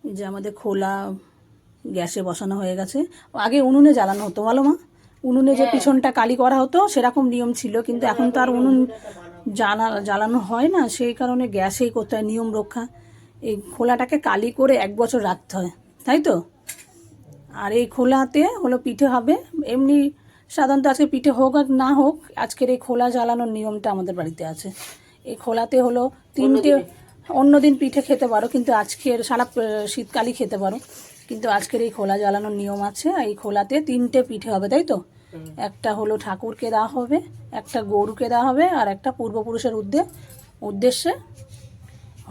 এই যে আমাদের খোলা গ্যাসে বসানো হয়ে গেছে। আগে উনুনে জ্বালানো হতো, বলো মা? উনুনে যে পিছনটা কালি করা হতো সেরকম নিয়ম ছিল, কিন্তু এখন তো আর উনুন জ্বালানো হয় না, সেই কারণে গ্যাসেই করতে হয় নিয়ম রক্ষা। এই খোলাটাকে কালি করে 1 বছর রাখতে হয়, তাই তো? আর এই খোলাতে হলো পিঠে হবে। এমনি সাধারণত আজকে পিঠে হোক আর না হোক, আজকের এই খোলা জ্বালানোর নিয়মটা আমাদের বাড়িতে আছে। এই খোলাতে হলো 3টে, অন্যদিন পিঠে খেতে পারো, কিন্তু আজকের সারা শীতকালই খেতে পারো, কিন্তু আজকের এই খোলা জ্বালানোর নিয়ম আছে। এই খোলাতে 3টে পিঠে হবে, তাই তো? একটা হলো ঠাকুরকে দেওয়া হবে, একটা গরুকে দেওয়া হবে, আর একটা পূর্বপুরুষের উদ্দেশ্যে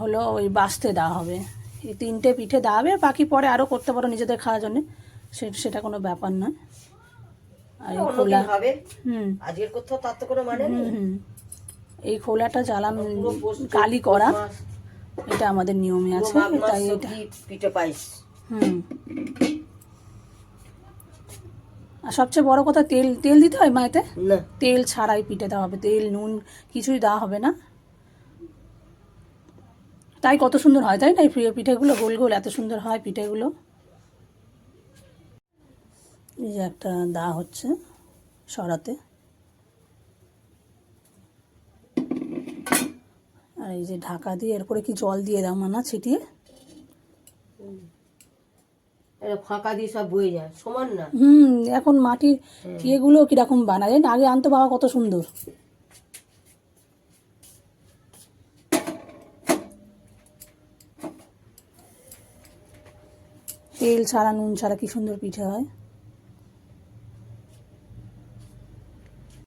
হলো ওই বাঁচতে দেওয়া হবে। এই 3টে পিঠে দেওয়া হবে, বাকি পরে আরও করতে পারো নিজেদের খাওয়ার জন্যে, সেটা কোনো ব্যাপার নয়। আর এই খোলা আজকের কোথাও তার তো কোনো মানে নেই। এই খোলাটা জ্বালানো কালি করা, এটা আমাদের নিয়মে আছে, তাই এটা পিঠে পাইস। আর সবচেয়ে বড় কথা, তেল দিতে হয় মায়েতে? না, তেল ছাড়াই পিঠে দেওয়া হবে, তেল নুন কিছুই দেওয়া হবে না। তাই কত সুন্দর হয়, তাই না? এই পিঠেগুলো গোল গোল এত সুন্দর হয় পিঠেগুলো। এই যে একটা দেওয়া হচ্ছে সরাতে, আর এই যে ঢাকা দিয়ে এরপরে কি জল দিয়ে দাও মানা ছিটিয়ে? ফাঁকা দিয়ে সব বয়ে যায়, সমান না। এখন মাটির ইয়েগুলো কিরকম বানায়, আগে আনতো বাবা কত সুন্দর। তেল ছাড়া নুন ছাড়া কি সুন্দর পিঠে হয়।